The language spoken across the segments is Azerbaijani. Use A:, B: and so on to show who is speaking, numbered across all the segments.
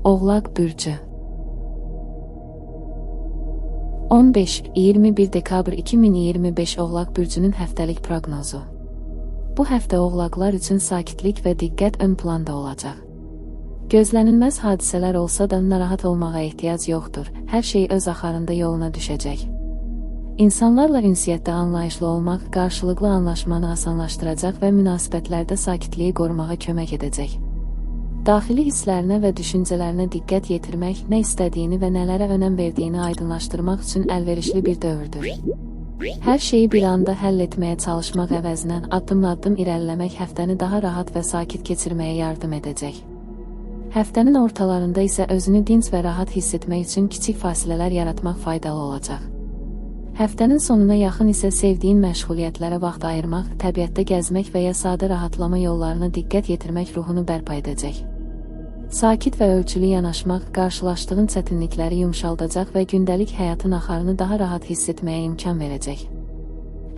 A: Oğlaq Bürcü 15-21 dekabr 2025 Oğlaq Bürcünün həftəlik proqnozu. Bu həftə Oğlaqlar üçün sakitlik və diqqət ön planda olacaq. Gözlənilməz hadisələr olsa da narahat olmağa ehtiyac yoxdur, hər şey öz axarında yoluna düşəcək. İnsanlarla ünsiyyətdə anlayışlı olmaq qarşılıqlı anlaşmanı asanlaşdıracaq və münasibətlərdə sakitliyi qorumağa kömək edəcək. Daxili hisslərinə və düşüncələrinə diqqət yetirmək, nə istədiyini və nələrə önəm verdiyini aydınlaşdırmaq üçün əlverişli bir dövrdür. Hər şeyi bir anda həll etməyə çalışmaq əvəzinə addım-addım irəliləmək həftəni daha rahat və sakit keçirməyə yardım edəcək. Həftənin ortalarında isə özünü dinc və rahat hiss etmək üçün kiçik fasilələr yaratmaq faydalı olacaq. Həftənin sonuna yaxın isə sevdiyin məşğuliyyətlərə vaxt ayırmaq, təbiətdə gəzmək və ya sadə rahatlama yollarına diqqət yetirmək ruhunu bərpa edəcək. Sakit və ölçülü yanaşmaq qarşılaşdığın çətinlikləri yumşaldacaq və gündəlik həyatın axarını daha rahat hiss etməyə imkan verəcək.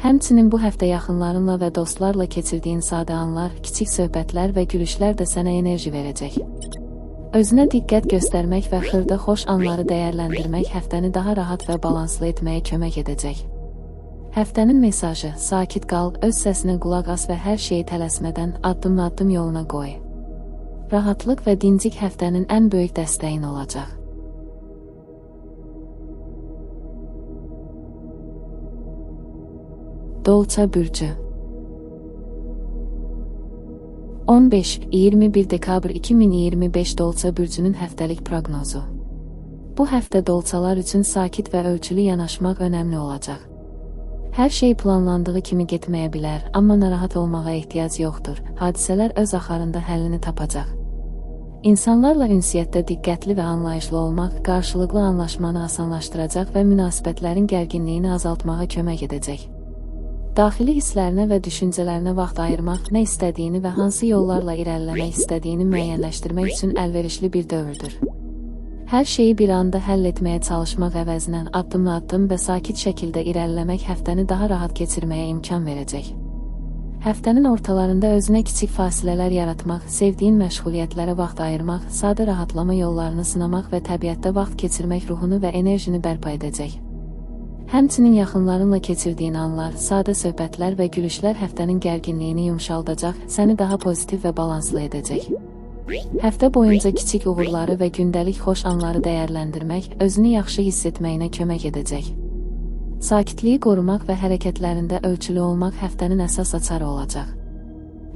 A: Həmçinin bu həftə yaxınlarınla və dostlarla keçirdiyin sadə anlar, kiçik söhbətlər və gülüşlər də sənə enerji verəcək. Özünə diqqət göstərmək və xırda xoş anları dəyərləndirmək həftəni daha rahat və balanslı etməyə kömək edəcək. Həftənin mesajı: sakit qal, öz səsinə qulaq as və hər şeyi tələsmədən addım-addım yoluna qoy. Rahatlıq və dinclik həftənin ən böyük dəstəyin olacaq. Dolça Bürcü 15-21 dekabr 2025 Dolça Bürcünün həftəlik proqnozu. Bu həftə dolçalar üçün sakit və ölçülü yanaşmaq önəmli olacaq. Hər şey planlandığı kimi getməyə bilər, amma narahat olmağa ehtiyac yoxdur. Hadisələr öz axarında həllini tapacaq. İnsanlarla ünsiyyətdə diqqətli və anlayışlı olmaq qarşılıqlı anlaşmanı asanlaşdıracaq və münasibətlərin gərginliyini azaltmağa kömək edəcək. Daxili hisslərinə və düşüncələrinə vaxt ayırmaq, nə istədiyini və hansı yollarla irəliləmək istədiyini müəyyənləşdirmək üçün əlverişli bir dövrdür. Hər şeyi bir anda həll etməyə çalışmaq əvəzinə addım-addım və sakit şəkildə irəliləmək həftəni daha rahat keçirməyə imkan verəcək. Həftənin ortalarında özünə kiçik fasilələr yaratmaq, sevdiyin məşğuliyyətlərə vaxt ayırmaq, sadə rahatlama yollarını sınamaq və təbiətdə vaxt keçirmək ruhunu və enerjini bərpa edəcək. Həmçinin yaxınlarınla keçirdiyin anlar, sadə söhbətlər və gülüşlər həftənin gərginliyini yumşaldacaq, səni daha pozitiv və balanslı edəcək. Həftə boyunca kiçik uğurları və gündəlik xoş anları dəyərləndirmək, özünü yaxşı hiss etməyinə kömək edəcək. Sakitliyi qorumaq və hərəkətlərində ölçülü olmaq həftənin əsas açarı olacaq.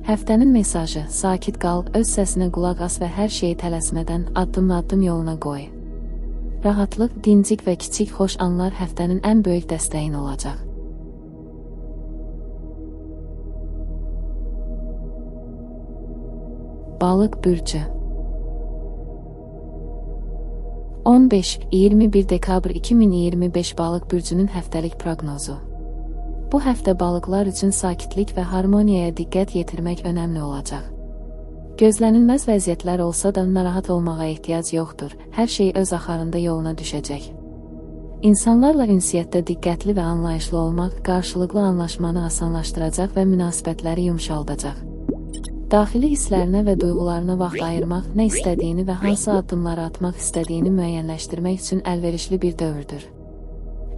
A: Həftənin mesajı: sakit qal, öz səsinə qulaq as və hər şeyi tələsmədən addım-addım yoluna qoy. Rahatlıq, dinclik və kiçik xoş anlar həftənin ən böyük dəstəyin olacaq. Balıq Bürcü 15-21 dekabr 2025 Balıq Bürcünün həftəlik proqnozu. Bu həftə balıqlar üçün sakitlik və harmoniyaya diqqət yetirmək önəmli olacaq. Gözlənilməz vəziyyətlər olsa da narahat olmağa ehtiyac yoxdur, hər şey öz axarında yoluna düşəcək. İnsanlarla ünsiyyətdə diqqətli və anlayışlı olmaq qarşılıqlı anlaşmanı asanlaşdıracaq və münasibətləri yumşaldacaq. Daxili hisslərinə və duyğularına vaxt ayırmaq, nə istədiyini və hansı addımları atmaq istədiyini müəyyənləşdirmək üçün əlverişli bir dövrdür.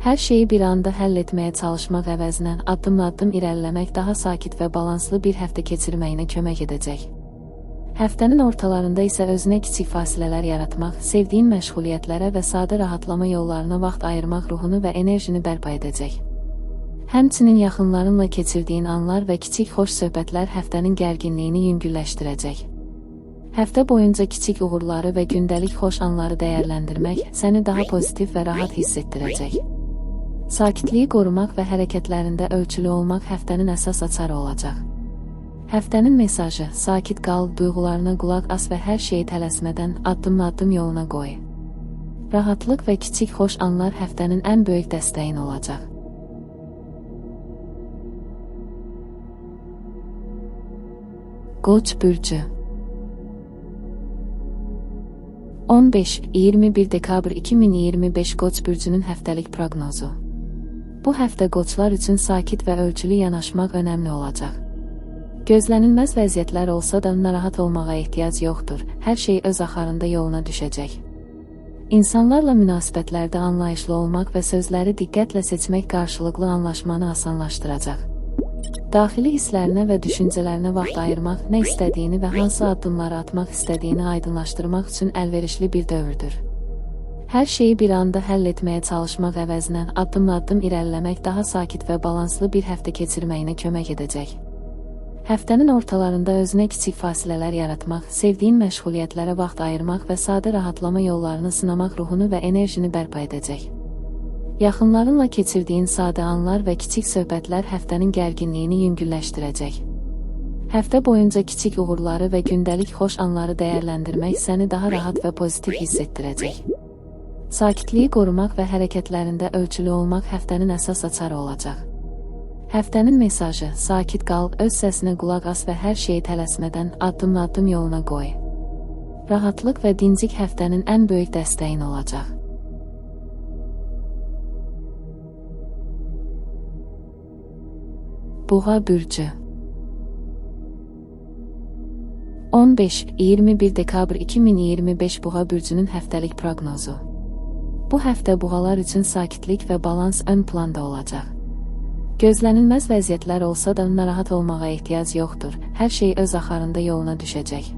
A: Hər şeyi bir anda həll etməyə çalışmaq əvəzinə addım-addım irəliləmək daha sakit və balanslı bir həftə keçirməyinə kömək edəcək. Həftənin ortalarında isə özünə kiçik fasilələr yaratmaq, sevdiyin məşğuliyyətlərə və sadə rahatlama yollarına vaxt ayırmaq ruhunu və enerjini bərpa edəcək. Həmçinin yaxınlarınla keçirdiyin anlar və kiçik xoş söhbətlər həftənin gərginliyini yüngülləşdirəcək. Həftə boyunca kiçik uğurları və gündəlik xoş anları dəyərləndirmək səni daha pozitiv və rahat hiss etdirəcək. Sakitliyi qorumaq və hərəkətlərində ölçülü olmaq həftənin əsas açarı olacaq. Həftənin mesajı: sakit qal, duyğularına qulaq as və hər şeyi tələsmədən addım-addım yoluna qoy. Rahatlıq və kiçik xoş anlar həftənin ən böyük dəstəyin olacaq. Qoç Bürcü 15-21 dekabr 2025 Qoç Bürcünün həftəlik proqnozu. Bu həftə qoçlar üçün sakit və ölçülü yanaşmaq önəmli olacaq. Gözlənilməz vəziyyətlər olsa da narahat olmağa ehtiyac yoxdur. Hər şey öz axarında yoluna düşəcək. İnsanlarla münasibətlərdə anlayışlı olmaq və sözləri diqqətlə seçmək qarşılıqlı anlaşmanı asanlaşdıracaq. Daxili hisslərinə və düşüncələrinə vaxt ayırmaq, nə istədiyini və hansı addımları atmaq istədiyini aydınlaşdırmaq üçün əlverişli bir dövrdür. Hər şeyi bir anda həll etməyə çalışmaq əvəzinə addım-addım irəliləmək daha sakit və balanslı bir həftə keçirməyinə kömək edəcək. Həftənin ortalarında özünə kiçik fasilələr yaratmaq, sevdiyin məşğuliyyətlərə vaxt ayırmaq və sadə rahatlama yollarını sınamaq ruhunu və enerjini bərpa edəcək. Yaxınlarınla keçirdiyin sadə anlar və kiçik söhbətlər həftənin gərginliyini yüngülləşdirəcək. Həftə boyunca kiçik uğurları və gündəlik xoş anları dəyərləndirmək səni daha rahat və pozitiv hiss etdirəcək. Sakitliyi qorumaq və hərəkətlərində ölçülü olmaq həftənin əsas açarı olacaq. Həftənin mesajı: sakit qal, öz səsinə qulaq as və hər şeyi tələsmədən addım-addım yoluna qoy. Rahatlıq və dinclik həftənin ən böyük dəstəyin olacaq. Buğa bürcü 15-21 dekabr 2025 Buğa bürcünün həftəlik proqnozu. Bu həftə buğalar üçün sakitlik və balans ön planda olacaq. Gözlənilməz vəziyyətlər olsa da narahat olmağa ehtiyac yoxdur. Hər şey öz axarında yoluna düşəcək.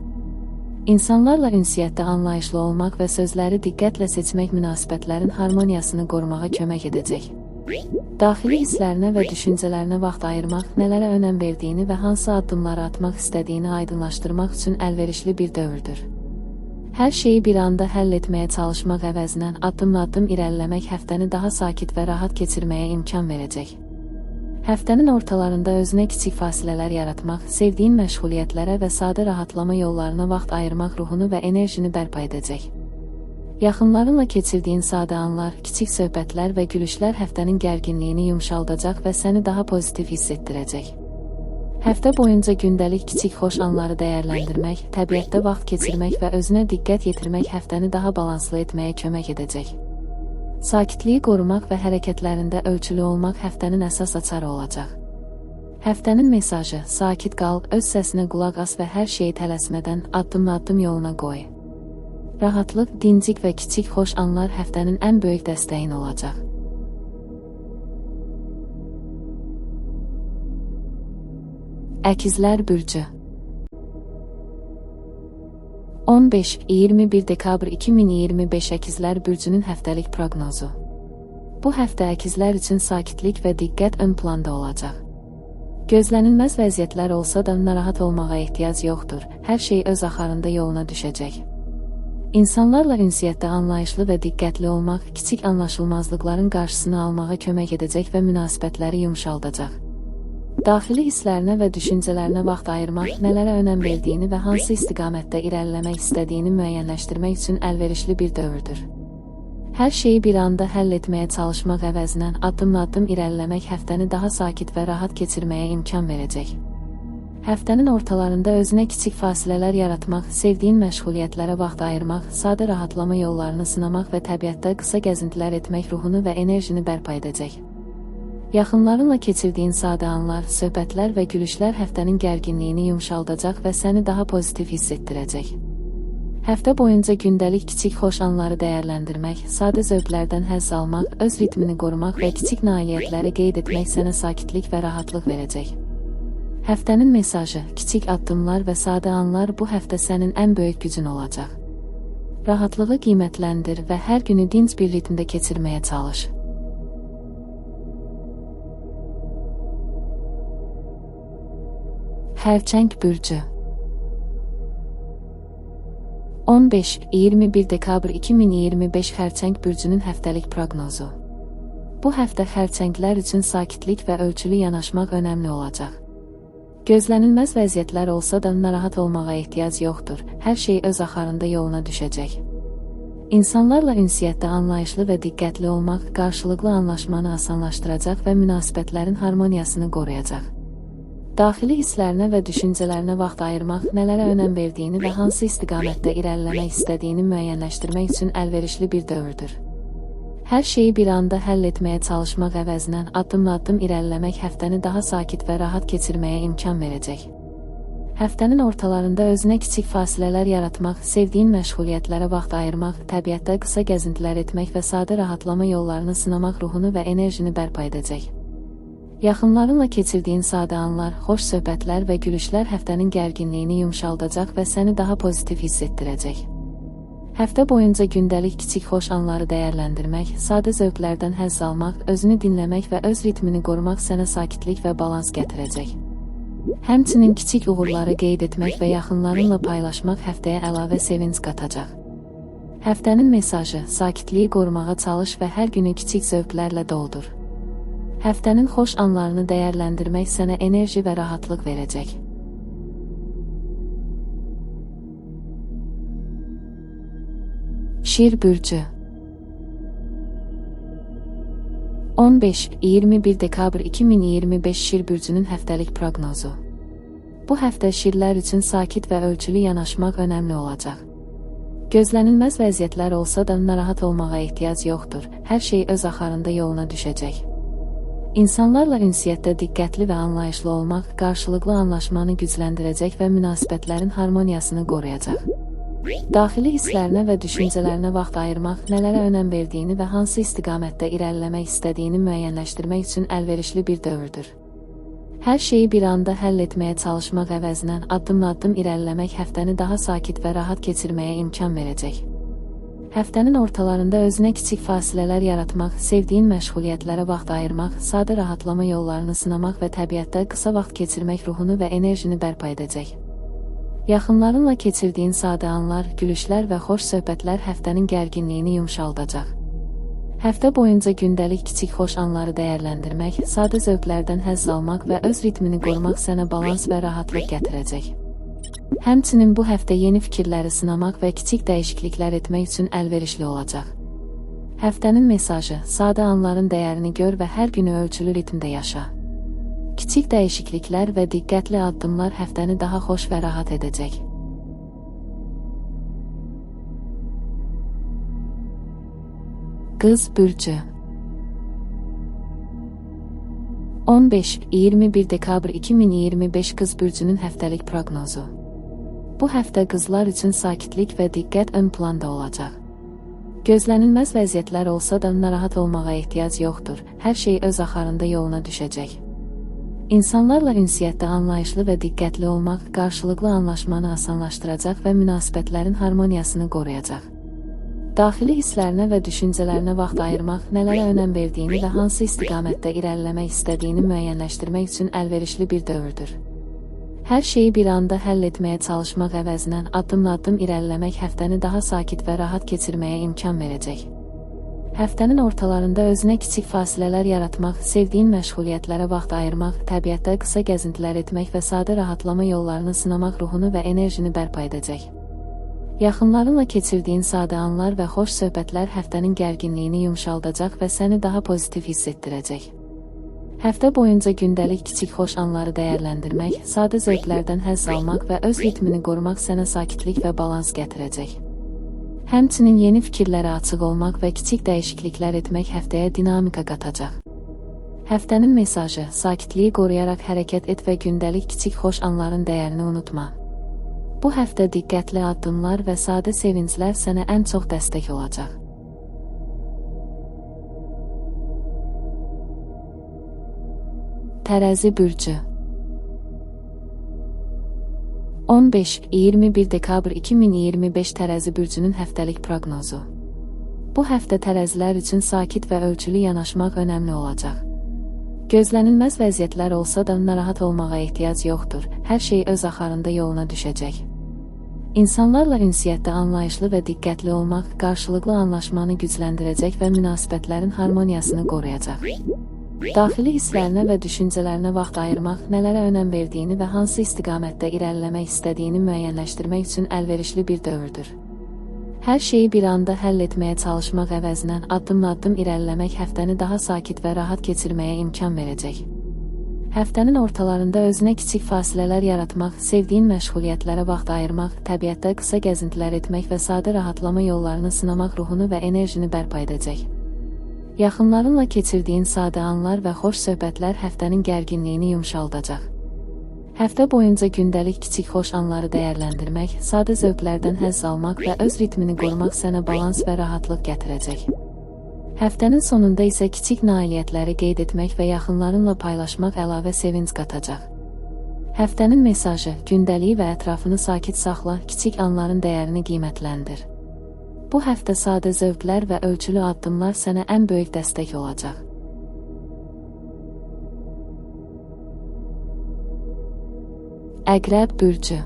A: İnsanlarla ünsiyyətdə anlayışlı olmaq və sözləri diqqətlə seçmək münasibətlərin harmoniyasını qorumağa kömək edəcək. Daxili hisslərinə və düşüncələrinə vaxt ayırmaq, nələrə önəm verdiyini və hansı addımları atmaq istədiyini aydınlaşdırmaq üçün əlverişli bir dövrdür. Hər şeyi bir anda həll etməyə çalışmaq əvəzinə addım-addım irəliləmək həftəni daha sakit və rahat keçirməyə imkan verəcək. Həftənin ortalarında özünə kiçik fasilələr yaratmaq, sevdiyin məşğuliyyətlərə və sadə rahatlama yollarına vaxt ayırmaq ruhunu və enerjini bərpa edəcək. Yaxınlarınla keçirdiyin sadə anlar, kiçik söhbətlər və gülüşlər həftənin gərginliyini yumşaldacaq və səni daha pozitiv hiss etdirəcək. Həftə boyunca gündəlik kiçik xoş anları dəyərləndirmək, təbiətdə vaxt keçirmək və özünə diqqət yetirmək həftəni daha balanslı etməyə kömək edəcək. Sakitliyi qorumaq və hərəkətlərində ölçülü olmaq həftənin əsas açarı olacaq. Həftənin mesajı: sakit qal, öz səsinə qulaq as və hər şeyi tələsmədən addım-addım yoluna qoy. Rahatlıq, dinclik və kiçik xoş anlar həftənin ən böyük dəstəyin olacaq. Əkizlər bürcü 15-21 dekabr 2025 Əkizlər bürcünün həftəlik proqnozu. Bu həftə əkizlər üçün sakitlik və diqqət ön planda olacaq. Gözlənilməz vəziyyətlər olsa da narahat olmağa ehtiyac yoxdur. Hər şey öz axarında yoluna düşəcək. İnsanlarla ünsiyyətdə anlayışlı və diqqətli olmaq, kiçik anlaşılmazlıqların qarşısını almağa kömək edəcək və münasibətləri yumşaldacaq. Daxili hisslərinə və düşüncələrinə vaxt ayırmaq, nələrə önəm verdiyini və hansı istiqamətdə irəliləmək istədiyini müəyyənləşdirmək üçün əlverişli bir dövrdür. Hər şeyi bir anda həll etməyə çalışmaq əvəzinə addım-addım irəliləmək həftəni daha sakit və rahat keçirməyə imkan verəcək. Həftənin ortalarında özünə kiçik fasilələr yaratmaq, sevdiyin məşğuliyyətlərə vaxt ayırmaq, sadə rahatlama yollarını sınamaq və təbiətdə qısa gəzintilər etmək ruhunu və enerjini bərpa edəcək. Yaxınlarınla keçirdiyin sadə anlar, söhbətlər və gülüşlər həftənin gərginliyini yumşaldacaq və səni daha pozitiv hiss etdirəcək. Həftə boyunca gündəlik kiçik xoş anları dəyərləndirmək, sadə zövqlərdən həzz almaq, öz ritmini qorumaq və kiçik nailiyyətləri qeyd etmək sənə sakitlik və rahatlıq verəcək. Həftənin mesajı: kiçik addımlar və sadə anlar bu həftə sənin ən böyük gücün olacaq. Rahatlığı qiymətləndir və hər günü dinc bir ritmdə keçirməyə çalış. Xərçəng bürcü 15-21 dekabr 2025 Xərçəng bürcünün həftəlik proqnozu. Bu həftə xərçənglər üçün sakitlik və ölçülü yanaşmaq önəmli olacaq. Gözlənilməz vəziyyətlər olsa da narahat olmağa ehtiyac yoxdur. Hər şey öz axarında yoluna düşəcək. İnsanlarla ünsiyyətdə anlayışlı və diqqətli olmaq qarşılıqlı anlaşmanı asanlaşdıracaq və münasibətlərin harmoniyasını qoruyacaq. Daxili hisslərinə və düşüncələrinə vaxt ayırmaq, nələrə önəm verdiyini və hansı istiqamətdə irəliləmək istədiyini müəyyənləşdirmək üçün əlverişli bir dövrdür. Hər şeyi bir anda həll etməyə çalışmaq əvəzinə addım-addım irəliləmək həftəni daha sakit və rahat keçirməyə imkan verəcək. Həftənin ortalarında özünə kiçik fasilələr yaratmaq, sevdiyin məşğuliyyətlərə vaxt ayırmaq, təbiətdə qısa gəzintilər etmək və sadə rahatlama yollarını sınamaq ruhunu və enerjini bərpa edəcək. Yaxınlarınla keçirdiyin sadə anlar, xoş söhbətlər və gülüşlər həftənin gərginliyini yumşaldacaq və səni daha pozitiv hiss etdirəcək. Həftə boyunca gündəlik kiçik xoş anları dəyərləndirmək, sadə zövqlərdən həzz almaq, özünü dinləmək və öz ritmini qorumaq sənə sakitlik və balans gətirəcək. Həmçinin kiçik uğurları qeyd etmək və yaxınlarınla paylaşmaq həftəyə əlavə sevinc qatacaq. Həftənin mesajı: sakitliyi qorumağa çalış və hər günü kiçik zövqlərlə doldur. Həftənin xoş anlarını dəyərləndirmək sənə enerji və rahatlıq verəcək. Şir bürcü 15-21 dekabr 2025 Şir bürcünün həftəlik proqnozu. Bu həftə şirlər üçün sakit və ölçülü yanaşmaq önəmli olacaq. Gözlənilməz vəziyyətlər olsa da narahat olmağa ehtiyac yoxdur, hər şey öz axarında yoluna düşəcək. İnsanlarla ünsiyyətdə diqqətli və anlayışlı olmaq qarşılıqlı anlaşmanı gücləndirəcək və münasibətlərin harmoniyasını qoruyacaq. Daxili hisslərinə və düşüncələrinə vaxt ayırmaq, nələrə önəm verdiyini və hansı istiqamətdə irəliləmək istədiyini müəyyənləşdirmək üçün əlverişli bir dövrdür. Hər şeyi bir anda həll etməyə çalışmaq əvəzinə addım-addım irəliləmək həftəni daha sakit və rahat keçirməyə imkan verəcək. Həftənin ortalarında özünə kiçik fasilələr yaratmaq, sevdiyin məşğuliyyətlərə vaxt ayırmaq, sadə rahatlama yollarını sınamaq və təbiətdə qısa vaxt keçirmək ruhunu və enerjini bərpa edəcək. Yaxınlarınla keçirdiyin sadə anlar, gülüşlər və xoş söhbətlər həftənin gərginliyini yumşaldacaq. Həftə boyunca gündəlik kiçik xoş anları dəyərləndirmək, sadə zövqlərdən həzz almaq və öz ritmini qorumaq sənə balans və rahatlıq gətirəcək. Həmçinin bu həftə yeni fikirləri sınamaq və kiçik dəyişikliklər etmək üçün əlverişli olacaq. Həftənin mesajı: sadə anların dəyərini gör və hər günü ölçülü ritmdə yaşa. Kiçik dəyişikliklər və diqqətli addımlar həftəni daha xoş və rahat edəcək. Qız bürcü 15-21 dekabr 2025 Qız bürcünün həftəlik proqnozu. Bu həftə qızlar üçün sakitlik və diqqət ön planda olacaq. Gözlənilməz vəziyyətlər olsa da narahat olmağa ehtiyac yoxdur, hər şey öz axarında yoluna düşəcək. İnsanlarla ünsiyyətdə anlayışlı və diqqətli olmaq qarşılıqlı anlaşmanı asanlaşdıracaq və münasibətlərin harmoniyasını qoruyacaq. Daxili hisslərinə və düşüncələrinə vaxt ayırmaq, nələrə önəm verdiyini və hansı istiqamətdə irəliləmək istədiyini müəyyənləşdirmək üçün əlverişli bir dövrdür. Hər şeyi bir anda həll etməyə çalışmaq əvəzinə addım-addım irəliləmək həftəni daha sakit və rahat keçirməyə imkan verəcək. Həftənin ortalarında özünə kiçik fasilələr yaratmaq, sevdiyin məşğuliyyətlərə vaxt ayırmaq, təbiətdə qısa gəzintilər etmək və sadə rahatlama yollarını sınamaq ruhunu və enerjini bərpa edəcək. Yaxınlarınla keçirdiyin sadə anlar və xoş söhbətlər həftənin gərginliyini yumşaldacaq və səni daha pozitiv hiss etdirəcək. Həftə boyunca gündəlik kiçik xoş anları dəyərləndirmək, sadə zövqlərdən həzz almaq və öz ritmini qorumaq sənə sakitlik və balans gətirəcək. Həmçinin yeni fikirlərə açıq olmaq və kiçik dəyişikliklər etmək həftəyə dinamika qatacaq. Həftənin mesajı: sakitliyi qoruyaraq hərəkət et və gündəlik kiçik xoş anların dəyərini unutma. Bu həftə diqqətli addımlar və sadə sevinclər sənə ən çox dəstək olacaq. Tərəzi bürcü 15-21 dekabr 2025 Tərəzi bürcünün həftəlik proqnozu. Bu həftə tərəzilər üçün sakit və ölçülü yanaşmaq önəmli olacaq. Gözlənilməz vəziyyətlər olsa da narahat olmağa ehtiyac yoxdur, hər şey öz axarında yoluna düşəcək. İnsanlarla ünsiyyətdə anlayışlı və diqqətli olmaq qarşılıqlı anlaşmanı gücləndirəcək və münasibətlərin harmoniyasını qoruyacaq. Daxili hisslərinə və düşüncələrinə vaxt ayırmaq, nələrə önəm verdiyini və hansı istiqamətdə irəliləmək istədiyini müəyyənləşdirmək üçün əlverişli bir dövrdür. Hər şeyi bir anda həll etməyə çalışmaq əvəzinə addım-addım irəliləmək həftəni daha sakit və rahat keçirməyə imkan verəcək. Həftənin ortalarında özünə kiçik fasilələr yaratmaq, sevdiyin məşğuliyyətlərə vaxt ayırmaq, təbiətdə qısa gəzintilər etmək və sadə rahatlama yollarını sınamaq ruhunu və enerjini bərpa edəcək. Yaxınlarınla keçirdiyin sadə anlar və xoş söhbətlər həftənin gərginliyini yumşaldacaq. Həftə boyunca gündəlik kiçik xoş anları dəyərləndirmək, sadə zövqlərdən həzz almaq və öz ritmini qorumaq sənə balans və rahatlıq gətirəcək. Həftənin sonunda isə kiçik nailiyyətləri qeyd etmək və yaxınlarınla paylaşmaq əlavə sevinc qatacaq. Həftənin mesajı: gündəliyi və ətrafını sakit saxla, kiçik anların dəyərini qiymətləndir. Bu həftə sadə zövqlər və ölçülü addımlar sənə ən böyük dəstək olacaq. Əqrəb bürcü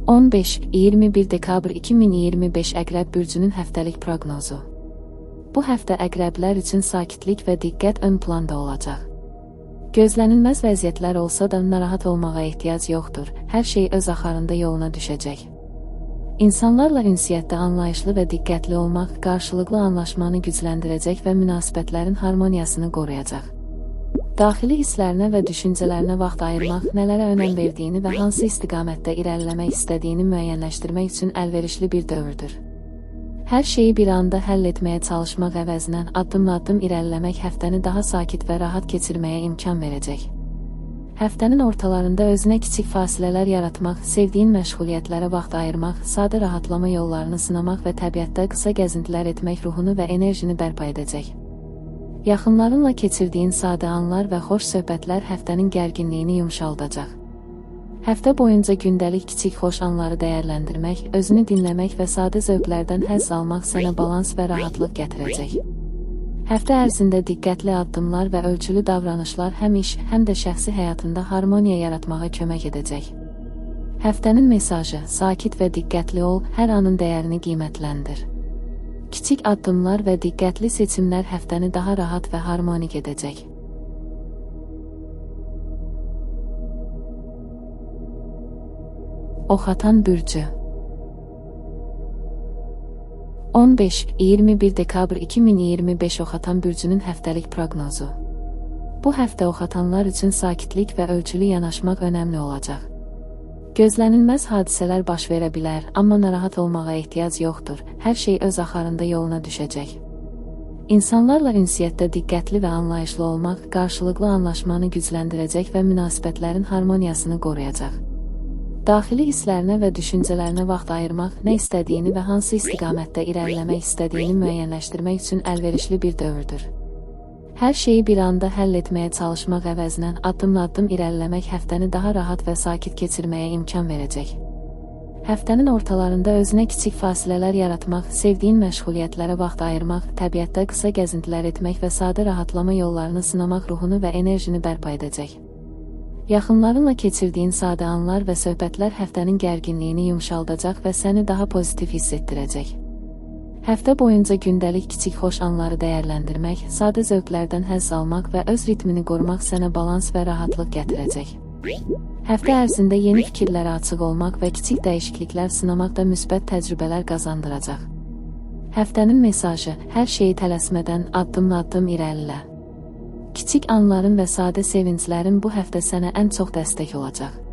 A: 15-21 dekabr 2025 Əqrəb bürcünün həftəlik proqnozu. Bu həftə əqrəblər üçün sakitlik və diqqət ön planda olacaq. Gözlənilməz vəziyyətlər olsa da narahat olmağa ehtiyac yoxdur, hər şey öz axarında yoluna düşəcək. İnsanlarla ünsiyyətdə anlayışlı və diqqətli olmaq qarşılıqlı anlaşmanı gücləndirəcək və münasibətlərin harmoniyasını qoruyacaq. Daxili hisslərinə və düşüncələrinə vaxt ayırmaq, nələrə önəm verdiyini və hansı istiqamətdə irəliləmək istədiyini müəyyənləşdirmək üçün əlverişli bir dövrdür. Hər şeyi bir anda həll etməyə çalışmaq əvəzinə addım-addım irəliləmək həftəni daha sakit və rahat keçirməyə imkan verəcək. Həftənin ortalarında özünə kiçik fasilələr yaratmaq, sevdiyin məşğuliyyətlərə vaxt ayırmaq, sadə rahatlama yollarını sınamaq və təbiətdə qısa gəzintilər etmək ruhunu və enerjini bərpa edəcək. Yaxınlarınla keçirdiyin sadə anlar və xoş söhbətlər həftənin gərginliyini yumşaldacaq. Həftə boyunca gündəlik kiçik xoş anları dəyərləndirmək, özünü dinləmək və sadə zövqlərdən həzz almaq sənə balans və rahatlıq gətirəcək. Həftə ərzində diqqətli addımlar və ölçülü davranışlar həm iş, həm də şəxsi həyatında harmoniya yaratmağa kömək edəcək. Həftənin mesajı: sakit və diqqətli ol, hər anın dəyərini qiymətləndir. Kiçik addımlar və diqqətli seçimlər həftəni daha rahat və harmonik edəcək. Oxatan bürcü 15-21 dekabr 2025 Oxatan bürcünün həftəlik proqnozu. Bu həftə oxatanlar üçün sakitlik və ölçülü yanaşmaq önəmli olacaq. Gözlənilməz hadisələr baş verə bilər, amma narahat olmağa ehtiyac yoxdur, hər şey öz axarında yoluna düşəcək. İnsanlarla ünsiyyətdə diqqətli və anlayışlı olmaq qarşılıqlı anlaşmanı gücləndirəcək və münasibətlərin harmoniyasını qoruyacaq. Daxili hisslərinə və düşüncələrinə vaxt ayırmaq, nə istədiyini və hansı istiqamətdə irəliləmək istədiyini müəyyənləşdirmək üçün əlverişli bir dövrdür. Hər şeyi bir anda həll etməyə çalışmaq əvəzinə addım-addım irəliləmək həftəni daha rahat və sakit keçirməyə imkan verəcək. Həftənin ortalarında özünə kiçik fasilələr yaratmaq, sevdiyin məşğuliyyətlərə vaxt ayırmaq, təbiətdə qısa gəzintilər etmək və sadə rahatlama yollarını sınamaq ruhunu və enerjini bərpa edəcək. Yaxınlarınla keçirdiyin sadə anlar və söhbətlər həftənin gərginliyini yumşaldacaq və səni daha pozitiv hiss etdirəcək. Həftə boyunca gündəlik kiçik xoş anları dəyərləndirmək, sadə zövqlərdən həzz almaq və öz ritmini qorumaq sənə balans və rahatlıq gətirəcək. Həftə ərzində yeni fikirlərə açıq olmaq və kiçik dəyişikliklər sınamaq da müsbət təcrübələr qazandıracaq. Həftənin mesajı: hər şeyi tələsmədən addım-addım irəlilə. Kiçik anların və sadə sevinclərin bu həftə sənə ən çox dəstək olacaq.